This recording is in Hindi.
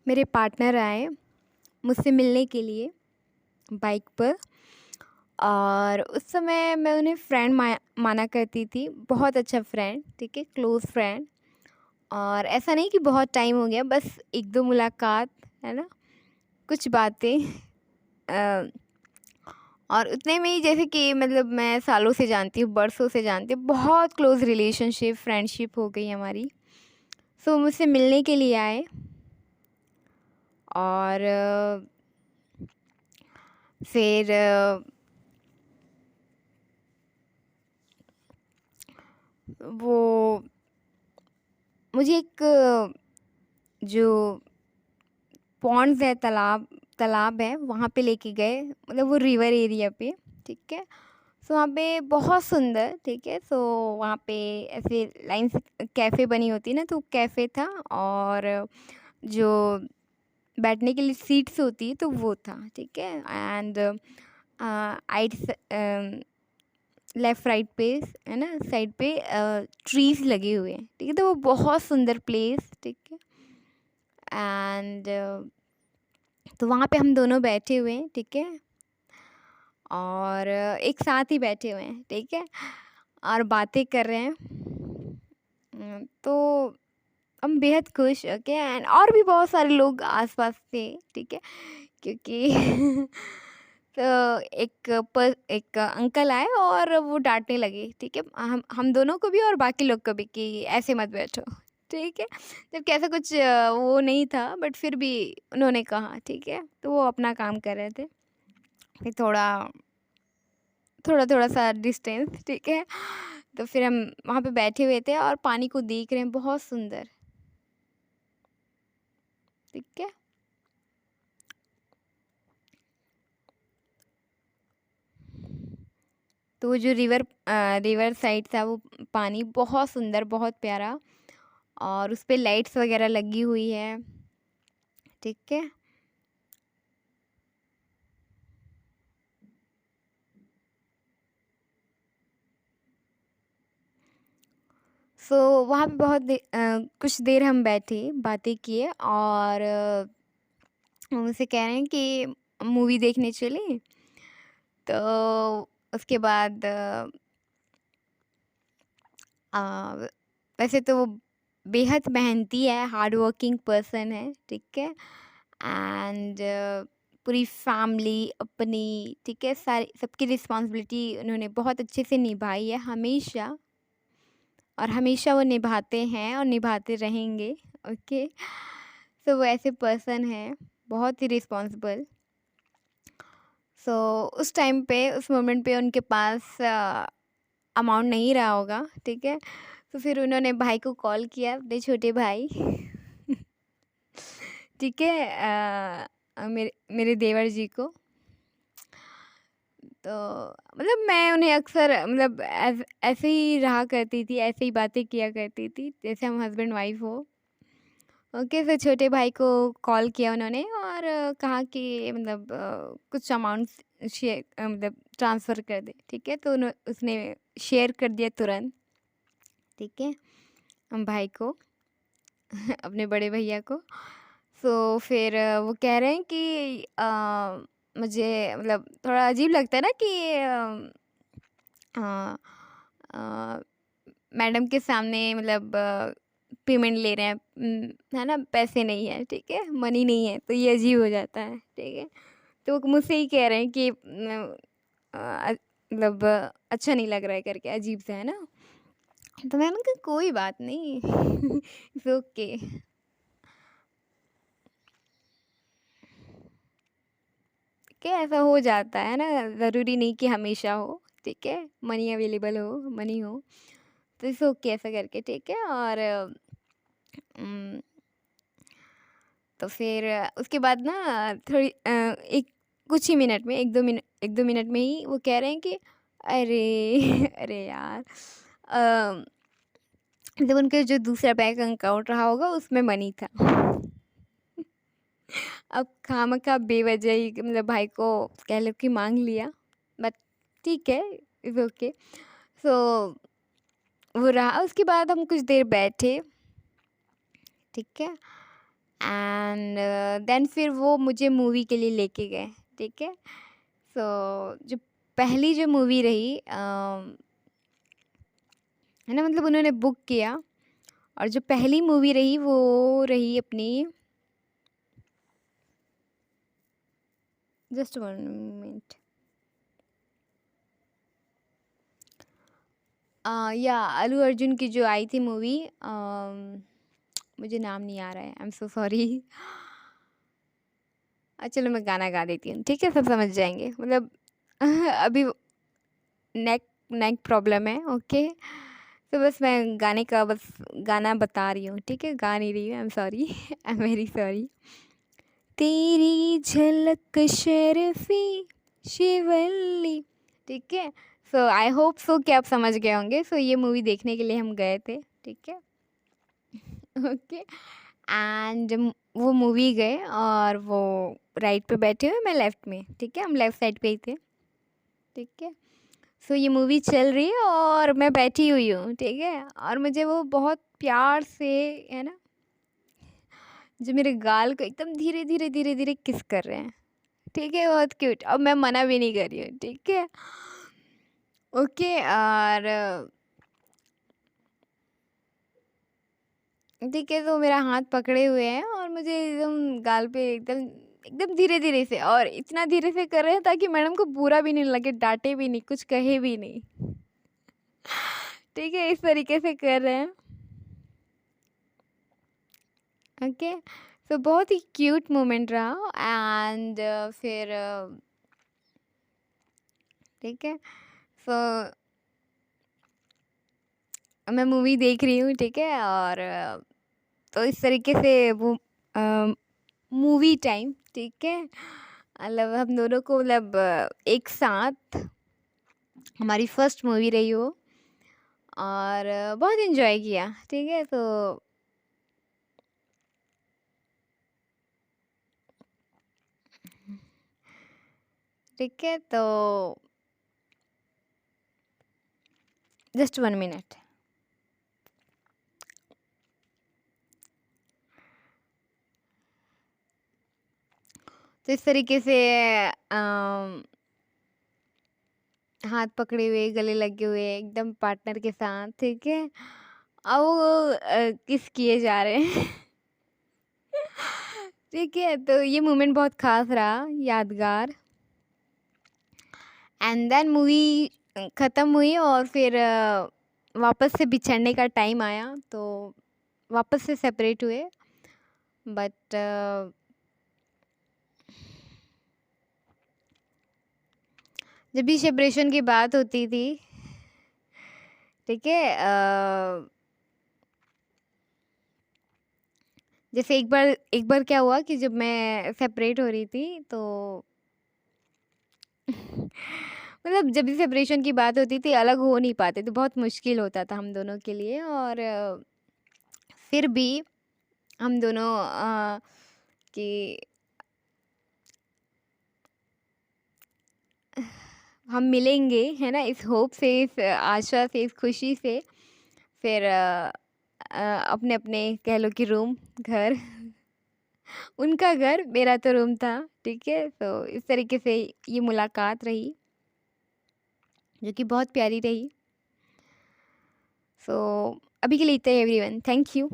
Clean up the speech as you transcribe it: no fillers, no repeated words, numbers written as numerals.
मेरे पार्टनर आए मुझसे मिलने के लिए बाइक पर। और उस समय मैं उन्हें फ्रेंड माना करती थी, बहुत अच्छा फ्रेंड, ठीक है, क्लोज़ फ्रेंड। और ऐसा नहीं कि बहुत टाइम हो गया, बस 1-2 मुलाकात, है ना, कुछ बातें। अ, और उतने में ही जैसे कि मतलब मैं सालों से जानती हूँ, बरसों से जानती हूँ, बहुत क्लोज़ रिलेशनशिप, फ्रेंडशिप हो गई हमारी। सो मुझसे मिलने के लिए आए। और फिर वो मुझे एक जो पॉन्ड्स है, तालाब तालाब है, वहाँ पे लेके गए, मतलब वो रिवर एरिया पे, ठीक है। सो वहाँ पे बहुत सुंदर, ठीक है। सो वहाँ पे ऐसे लाइन से कैफ़े बनी होती है ना, तो कैफ़े था। और जो बैठने के लिए सीट्स होती है तो वो था, ठीक है। एंड लेफ़्ट राइट पे, है ना, साइड पे ट्रीज़ लगे हुए हैं, ठीक है। तो वो बहुत सुंदर प्लेस, ठीक है। एंड तो वहाँ पे हम दोनों बैठे हुए हैं, ठीक है। और एक साथ ही बैठे हुए हैं, ठीक है, और बातें कर रहे हैं। तो हम बेहद खुश, ओके। एंड और भी बहुत सारे लोग आस-पास थे, ठीक है, क्योंकि तो एक अंकल आए और वो डाँटने लगे, ठीक है, हम दोनों को भी और बाकी लोग को भी, कि ऐसे मत बैठो, ठीक है। जबकि ऐसा कुछ वो नहीं था, बट फिर भी उन्होंने कहा, ठीक है। तो वो अपना काम कर रहे थे। फिर थोड़ा-थोड़ा सा डिस्टेंस, ठीक है। तो फिर हम वहाँ पे बैठे हुए थे और पानी को देख रहे हैं, बहुत सुंदर, ठीक है। तो वो जो रिवर साइड था, वो पानी बहुत सुंदर, बहुत प्यारा। और उसपे लाइट्स वगैरह लगी हुई है, ठीक है। सो वहाँ पे कुछ देर हम बैठे, बातें किए। और वो मुझसे कह रहे हैं कि मूवी देखने चलें? तो उसके बाद वैसे तो वो बेहद मेहनती है, हार्ड वर्किंग पर्सन है, ठीक है। एंड पूरी फैमिली अपनी, ठीक है, सारी सबकी रिस्पॉन्सिबिलिटी उन्होंने बहुत अच्छे से निभाई है हमेशा। और हमेशा वो निभाते हैं और निभाते रहेंगे, ओके। सो वो ऐसे पर्सन हैं, बहुत ही रिस्पॉन्सिबल। सो उस टाइम पे, उस मोमेंट पे उनके पास अमाउंट नहीं रहा होगा, ठीक है। तो फिर उन्होंने भाई को कॉल किया, अपने छोटे भाई, ठीक है, मेरे मेरे देवर जी को। तो मतलब मैं उन्हें अक्सर, मतलब ऐसे ही रहा करती थी, ऐसे ही बातें किया करती थी, जैसे हम हस्बैंड वाइफ हो, ओके। फिर छोटे भाई को कॉल किया उन्होंने और कहा कि मतलब कुछ अमाउंट शेयर, मतलब ट्रांसफ़र कर दे, ठीक है। तो उसने शेयर कर दिया तुरंत, ठीक है, हम भाई को, अपने बड़े भैया को। सो फिर वो कह रहे हैं कि मुझे मतलब थोड़ा अजीब लगता है ना कि अ अ, मैडम के सामने मतलब पेमेंट ले रहे हैं, है ना, पैसे नहीं है, ठीक है, मनी नहीं है, तो ये अजीब हो जाता है, ठीक है। तो वो मुझसे ही कह रहे हैं कि मतलब अच्छा नहीं लग रहा है करके, अजीब सा है ना। तो मैंने कहा कोई बात नहीं, इट्स ओके। ठीक है, ऐसा हो जाता है ना, ज़रूरी नहीं कि हमेशा हो, ठीक है, मनी अवेलेबल हो, मनी हो, तो इट्स ओके ऐसा करके, ठीक है। और उम, तो फिर उसके बाद ना थोड़ी एक कुछ ही मिनट में, 1-2 मिनट में ही वो कह रहे हैं कि अरे! अरे यार! जब उनके जो दूसरा बैंक अकाउंट रहा होगा उसमें मनी था। अब खामख़ा बेवजह ही मतलब भाई को कह लो कि माँग लिया, बट ठीक है, इट्स ओके। सो वो रहा, उसके बाद हम कुछ देर बैठे, ठीक है। एंड देन फिर वो मुझे मूवी के लिए लेके गए, ठीक है। सो जो पहली जो मूवी रही है ना, मतलब उन्होंने बुक किया, और जो पहली मूवी रही वो रही अपनी, जस्ट 1 मिनट, या अल्लू अर्जुन की जो आई थी मूवी, मुझे नाम नहीं आ रहा है, आई एम सो सॉरी। चलो मैं गाना गा देती हूँ, ठीक है, सब समझ जाएंगे, मतलब अभी नेक नेक प्रॉब्लम है, ओके। तो बस मैं गाने का बस गाना बता रही हूँ, ठीक है, गा नहीं रही हूँ, I am sorry, I am very sorry. तेरी झलक शर्फी शिवल्ली, ठीक है। सो आई होप सो कि आप समझ गए होंगे। सो ये मूवी देखने के लिए हम गए थे, ठीक है, ओके। एंड वो मूवी गए, और वो राइट पे बैठे हुए, मैं लेफ़्ट में, ठीक है, हम लेफ़्ट साइड पे ही थे, ठीक है। सो ये मूवी चल रही है और मैं बैठी हुई हूँ, ठीक है, और मुझे वो बहुत प्यार से, है ना, जो मेरे गाल को एकदम धीरे धीरे धीरे धीरे किस कर रहे हैं, ठीक है, बहुत क्यूट, अब मैं मना भी नहीं कर रही हूँ, ठीक है, ओके। और ठीक है, तो मेरा हाथ पकड़े हुए हैं और मुझे एकदम गाल पे एकदम एकदम धीरे धीरे से, और इतना धीरे से कर रहे हैं ताकि मैडम को बुरा भी नहीं लगे, डांटे भी नहीं, कुछ कहे भी नहीं, ठीक है, इस तरीके से कर रहे हैं, ओके। तो बहुत ही क्यूट मोमेंट रहा। एंड फिर ठीक है, सो मैं मूवी देख रही हूँ, ठीक है, और तो इस तरीके से वो मूवी टाइम, ठीक है, मतलब हम दोनों को, मतलब एक साथ हमारी फर्स्ट मूवी रही हो, और बहुत इन्जॉय किया, ठीक है। तो ठीक है, तो जस्ट 1 मिनट। तो इस तरीके से हाथ पकड़े हुए, गले लगे हुए, एकदम पार्टनर के साथ, ठीक है, अब वो किस किए जा रहे हैं। ठीक है, तो ये मोमेंट बहुत खास रहा, यादगार। एंड देन मूवी ख़त्म हुई, और फिर वापस से बिछड़ने का टाइम आया, तो वापस से सेपरेट हुए, बट जब भी सेपरेशन की बात होती थी, ठीक है, जैसे एक बार क्या हुआ कि जब मैं सेपरेट हो रही थी, तो मतलब जब भी सेपरेशन की बात होती थी, अलग हो नहीं पाते थे, बहुत मुश्किल होता था हम दोनों के लिए, और फिर भी हम दोनों कि हम मिलेंगे, है ना, इस होप से, इस आशा से, इस खुशी से, फिर अपने अपने कह लो कि रूम, घर, उनका घर, मेरा तो रूम था, ठीक है। तो इस तरीके से ये मुलाकात रही, जो कि बहुत प्यारी रही। सो अभी के लिए इतना ही एवरीवन, थैंक यू।